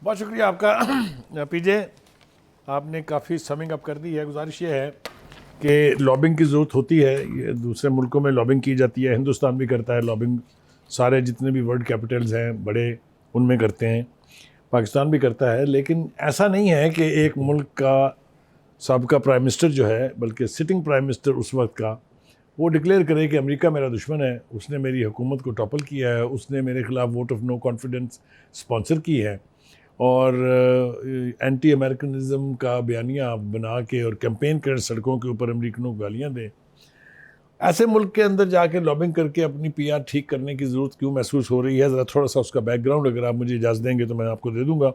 بہت شکریہ آپ کا پی جے، آپ نے کافی سمنگ اپ کر دی ہے. گزارش یہ ہے کہ لابنگ کی ضرورت ہوتی ہے. یہ دوسرے ملکوں میں لابنگ کی جاتی ہے، ہندوستان بھی کرتا ہے لابنگ، سارے جتنے بھی ورلڈ کیپٹلز ہیں بڑے ان میں کرتے ہیں، پاکستان بھی کرتا ہے. لیکن ایسا نہیں ہے کہ ایک ملک کا سابقہ پرائم منسٹر جو ہے، بلکہ سٹنگ پرائم منسٹر اس وقت کا، وہ ڈکلیئر کرے کہ امریکہ میرا دشمن ہے، اس نے میری حکومت کو ٹاپل کیا ہے، اس نے میرے خلاف vote of no confidence sponsor کی ہے، اور اینٹی امریکنزم کا بیانیہ بنا کے اور کیمپین کر سڑکوں کے اوپر امریکنوں کو گالیاں دیں. ایسے ملک کے اندر جا کے لابنگ کر کے اپنی پی آر ٹھیک کرنے کی ضرورت کیوں محسوس ہو رہی ہے؟ ذرا تھوڑا سا اس کا بیک گراؤنڈ اگر آپ مجھے اجازت دیں گے تو میں آپ کو دے دوں گا.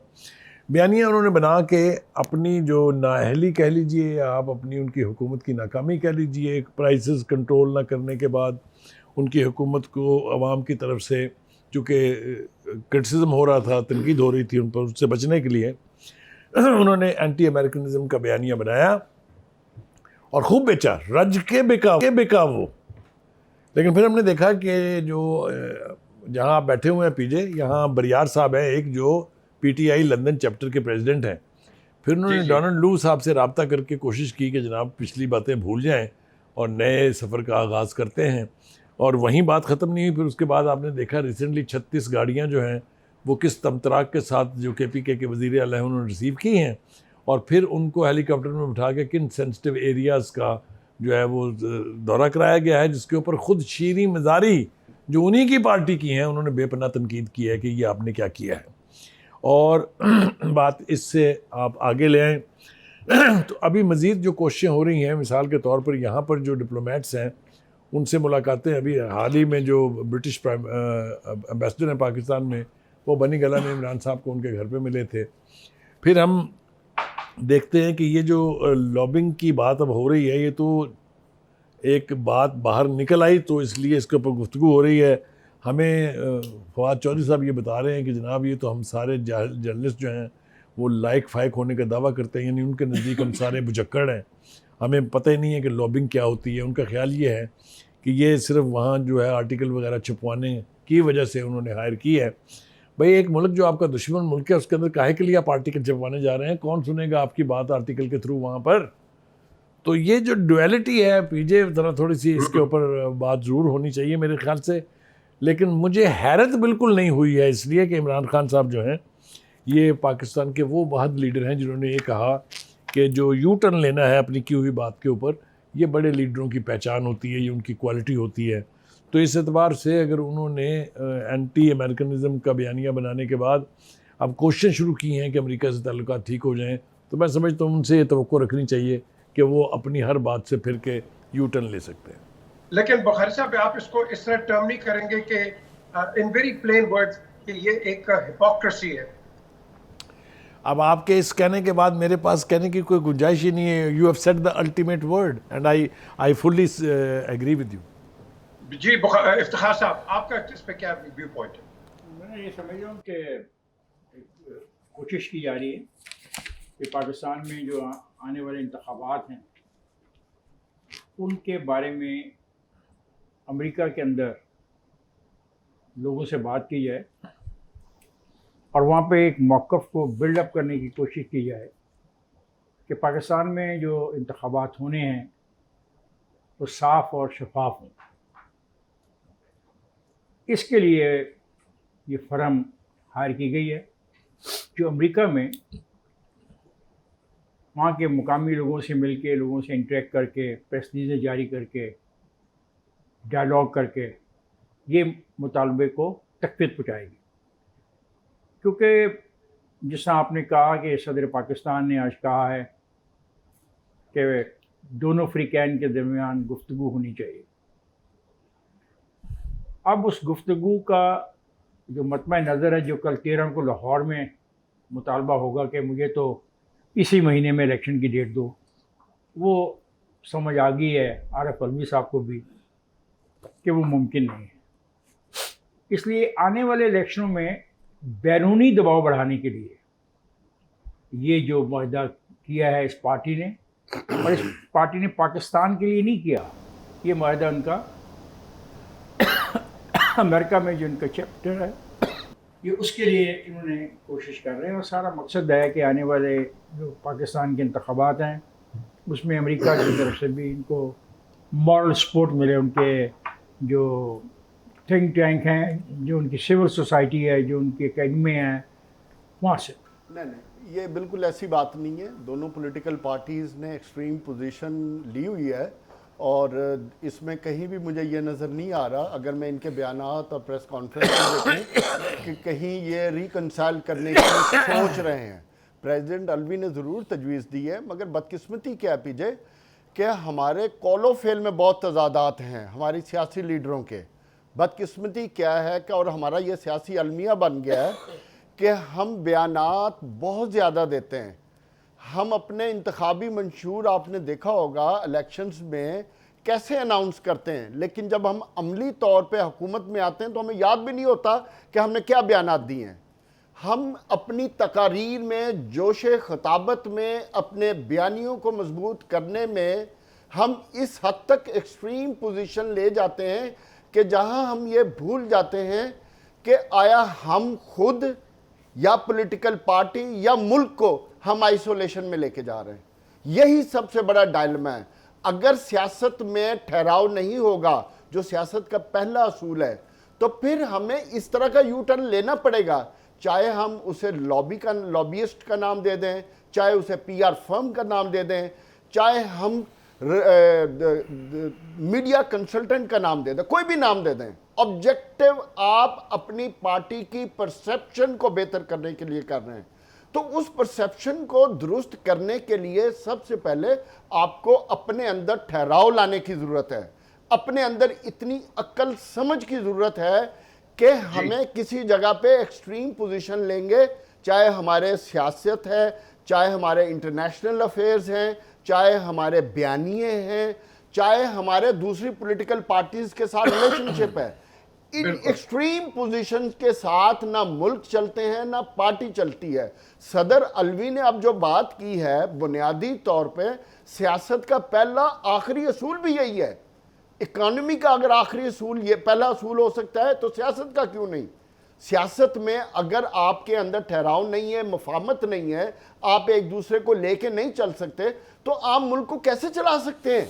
بیانیہ انہوں نے بنا کے اپنی جو نااہلی کہہ لیجئے یا آپ اپنی ان کی حکومت کی ناکامی کہہ لیجئے، پرائسز کنٹرول نہ کرنے کے بعد ان کی حکومت کو عوام کی طرف سے چونکہ کرٹیسزم ہو رہا تھا، تنقید ہو رہی تھی ان پر، اس سے بچنے کے لیے انہوں نے اینٹی امریکنزم کا بیانیہ بنایا اور خوب بیچا، رج کے بکا وہ. لیکن پھر ہم نے دیکھا کہ جو جہاں آپ بیٹھے ہوئے ہیں پی جے، یہاں بریار صاحب ہیں ایک جو P T I London chapter کے پریزیڈنٹ ہیں. پھر انہوں نے ڈونلڈ لو صاحب سے رابطہ کر کے کوشش کی کہ جناب پچھلی باتیں بھول جائیں اور نئے سفر کا آغاز کرتے ہیں، اور وہیں بات ختم نہیں ہوئی. پھر اس کے بعد آپ نے دیکھا ریسنٹلی 36 گاڑیاں جو ہیں وہ کس تمطراق کے ساتھ جو کے پی کے وزیر اعلیٰ ہیں انہوں نے ریسیو کی ہیں، اور پھر ان کو ہیلی کاپٹر میں بٹھا کے کن سینسٹیو ایریاز کا جو ہے وہ دورہ کرایا گیا ہے، جس کے اوپر خود شیریں مزاری جو انہی کی پارٹی کی ہیں انہوں نے بے پناہ تنقید کی ہے کہ یہ آپ نے کیا کیا ہے. اور بات اس سے آپ آگے لے آئیں تو ابھی مزید جو کوششیں ہو رہی ہیں، مثال کے طور پر یہاں پر جو ڈپلومیٹس ہیں ان سے ملاقاتیں، ابھی حال ہی میں جو برٹش ایمبیسڈر ہیں پاکستان میں، وہ بنی گلہ میں عمران صاحب کو ان کے گھر پہ ملے تھے. پھر ہم دیکھتے ہیں کہ یہ جو لابنگ کی بات اب ہو رہی ہے، یہ تو ایک بات باہر نکل آئی تو اس لیے اس کے اوپر گفتگو ہو رہی ہے. ہمیں فواد چودھری صاحب یہ بتا رہے ہیں کہ جناب یہ تو ہم سارے جرنلسٹ جو ہیں وہ لائق فائق ہونے کا دعویٰ کرتے ہیں، یعنی ان کے نزدیک ہم سارے بجکڑ ہیں، ہمیں پتہ ہی نہیں ہے کہ لابنگ کیا ہوتی ہے. ان کا خیال یہ ہے کہ یہ صرف وہاں جو ہے آرٹیکل وغیرہ چھپوانے کی وجہ سے انہوں نے ہائر کی ہے. بھئی ایک ملک جو آپ کا دشمن ملک ہے اس کے اندر کاہے کے لیے آپ آرٹیکل چھپوانے جا رہے ہیں؟ کون سنے گا آپ کی بات آرٹیکل کے تھرو وہاں پر؟ تو یہ جو ڈویلٹی ہے پی جے، ذرا تھوڑی سی اس کے اوپر بات ضرور ہونی چاہیے میرے خیال سے. لیکن مجھے حیرت بالکل نہیں ہوئی ہے اس لیے کہ عمران خان صاحب جو ہیں یہ پاکستان کے وہ واحد لیڈر ہیں جنہوں نے یہ کہا کہ جو یو ٹرن لینا ہے اپنی کی ہوئی بات کے اوپر، یہ بڑے لیڈروں کی پہچان ہوتی ہے، یہ ان کی کوالٹی ہوتی ہے. تو اس اعتبار سے اگر انہوں نے اینٹی امریکنزم کا بیانیہ بنانے کے بعد اب کوششیں شروع کی ہیں کہ امریکہ سے تعلقات ٹھیک ہو جائیں، تو میں سمجھتا ہوں ان سے یہ توقع رکھنی چاہیے کہ وہ اپنی ہر بات سے پھر کے یو ٹرن لے سکتے ہیں. لیکن بخاری صاحب آپ اس کو اس طرح ٹرم نہیں کریں گے کہ ان ویری پلین ورڈز کہ یہ ایک ہپوکریسی ہے؟ اب آپ کے اس کہنے کے بعد میرے پاس کہنے کی کوئی گنجائش ہی نہیں ہے. You have said the ultimate word and I fully agree with you. جی افتخار صاحب آپ کا اس پہ کیا ویو پوائنٹ ہے؟ میں یہ سمجھ رہا ہوں کہ کوشش کی جا رہی ہے کہ پاکستان میں جو آنے والے انتخابات ہیں ان کے بارے میں امریکہ کے اندر لوگوں سے بات کی جائے اور وہاں پہ ایک موقف کو بلڈ اپ کرنے کی کوشش کی جائے کہ پاکستان میں جو انتخابات ہونے ہیں وہ صاف اور شفاف ہوں. اس کے لیے یہ فرم ہائر کی گئی ہے جو امریکہ میں وہاں کے مقامی لوگوں سے مل کے، لوگوں سے انٹریکٹ کر کے، پریس ریلیزیں جاری کر کے، ڈائلاگ کر کے یہ مطالبے کو تقویت پہنچائے گی. کیونکہ جس طرح آپ نے کہا کہ صدر پاکستان نے آج کہا ہے کہ دونوں فریقین کے درمیان گفتگو ہونی چاہیے. اب اس گفتگو کا جو مطمع نظر ہے، جو کل 13 کو لاہور میں مطالبہ ہوگا کہ مجھے تو اسی مہینے میں الیکشن کی ڈیٹ دو، وہ سمجھ آ گئی ہے عارف علوی صاحب کو بھی کہ وہ ممکن نہیں ہے. اس لیے آنے والے الیکشنوں میں بیرونی دباؤ بڑھانے کے لیے یہ جو معاہدہ کیا ہے اس پارٹی نے، اور اس پارٹی نے پاکستان کے لیے نہیں کیا، یہ معاہدہ ان کا امریکہ میں جو ان کا چیپٹر ہے یہ اس کے لیے انہوں نے کوشش کر رہے ہیں، اور سارا مقصد ہے کہ آنے والے جو پاکستان کے انتخابات ہیں اس میں امریکہ کی طرف سے بھی ان کو مورل سپورٹ ملے، ان کے جو تھنک ٹینک ہیں، جو ان کی سول سوسائٹی ہے، جو ان کی اکیڈمی ہیں، وہاں سے۔ نہیں، یہ بالکل ایسی بات نہیں ہے۔ دونوں پولیٹیکل پارٹیز نے ایکسٹریم پوزیشن لی ہوئی ہے، اور اس میں کہیں بھی مجھے یہ نظر نہیں آ رہا، اگر میں ان کے بیانات اور پریس کانفرنس دیکھوں، کہ کہیں یہ ریکنسائل کرنے کی سوچ رہے ہیں۔ پریزیڈنٹ الوی نے ضرور تجویز دی ہے، مگر بدقسمتی کیا ہے پی جے کہ ہمارے قول و فعل میں بہت تضادات ہیں ہماری سیاسی لیڈروں کے۔ بدقسمتی کیا ہے کہ اور ہمارا یہ سیاسی المیہ بن گیا ہے کہ ہم بیانات بہت زیادہ دیتے ہیں۔ ہم اپنے انتخابی منشور، آپ نے دیکھا ہوگا الیکشنز میں کیسے اناؤنس کرتے ہیں، لیکن جب ہم عملی طور پہ حکومت میں آتے ہیں تو ہمیں یاد بھی نہیں ہوتا کہ ہم نے کیا بیانات دی ہیں۔ ہم اپنی تقاریر میں، جوش خطابت میں، اپنے بیانیوں کو مضبوط کرنے میں ہم اس حد تک ایکسٹریم پوزیشن لے جاتے ہیں کہ جہاں ہم یہ بھول جاتے ہیں کہ آیا ہم خود یا پولیٹیکل پارٹی یا ملک کو ہم آئسولیشن میں لے کے جا رہے ہیں۔ یہی سب سے بڑا ڈائلما ہے۔ اگر سیاست میں ٹھہراؤ نہیں ہوگا، جو سیاست کا پہلا اصول ہے، تو پھر ہمیں اس طرح کا یو ٹرن لینا پڑے گا، چاہے ہم اسے لابیسٹ کا نام دے دیں، چاہے اسے پی آر فرم کا نام دے دیں، چاہے ہم میڈیا کنسلٹنٹ کا نام دے دیں، کوئی بھی نام دے دیں۔ آبجیکٹو آپ اپنی پارٹی کی پرسیپشن کو بہتر کرنے کے لیے کر رہے ہیں، تو اس پرسیپشن کو درست کرنے کے لیے سب سے پہلے آپ کو اپنے اندر ٹھہراؤ لانے کی ضرورت ہے، اپنے اندر اتنی عقل سمجھ کی ضرورت ہے کہ ہمیں کسی جگہ پہ ایکسٹریم پوزیشن لیں گے، چاہے ہمارے سیاست ہے، چاہے ہمارے انٹرنیشنل افیئرز ہیں، چاہے ہمارے بیانیے ہیں، چاہے ہمارے دوسری پولیٹیکل پارٹیز کے ساتھ ریلیشن شپ ہے۔ ان ایکسٹریم پوزیشنز کے ساتھ نہ ملک چلتے ہیں نہ پارٹی چلتی ہے۔ صدر الوی نے اب جو بات کی ہے، بنیادی طور پہ سیاست کا پہلا آخری اصول بھی یہی ہے۔ اکانومی کا اگر آخری اصول یہ پہلا اصول ہو سکتا ہے تو سیاست کا کیوں نہیں؟ سیاست میں اگر آپ کے اندر ٹھہراؤ نہیں ہے، مفاہمت نہیں ہے، آپ ایک دوسرے کو لے کے نہیں چل سکتے، تو آپ ملک کو کیسے چلا سکتے ہیں؟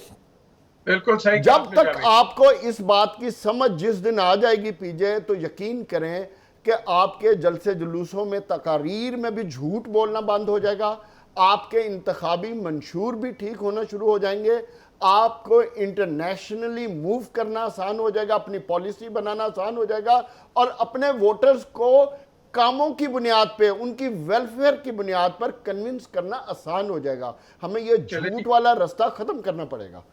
بالکل صحیح۔ جب تک آپ کو اس بات کی سمجھ جس دن آ جائے گی پی جے، تو یقین کریں کہ آپ کے جلسے جلوسوں میں، تقاریر میں بھی جھوٹ بولنا بند ہو جائے گا، آپ کے انتخابی منشور بھی ٹھیک ہونا شروع ہو جائیں گے، آپ کو انٹرنیشنلی موو کرنا آسان ہو جائے گا، اپنی پالیسی بنانا آسان ہو جائے گا، اور اپنے ووٹرز کو کاموں کی بنیاد پہ، ان کی ویلفیئر کی بنیاد پر کنونس کرنا آسان ہو جائے گا۔ ہمیں یہ جھوٹ والا رستہ ختم کرنا پڑے گا۔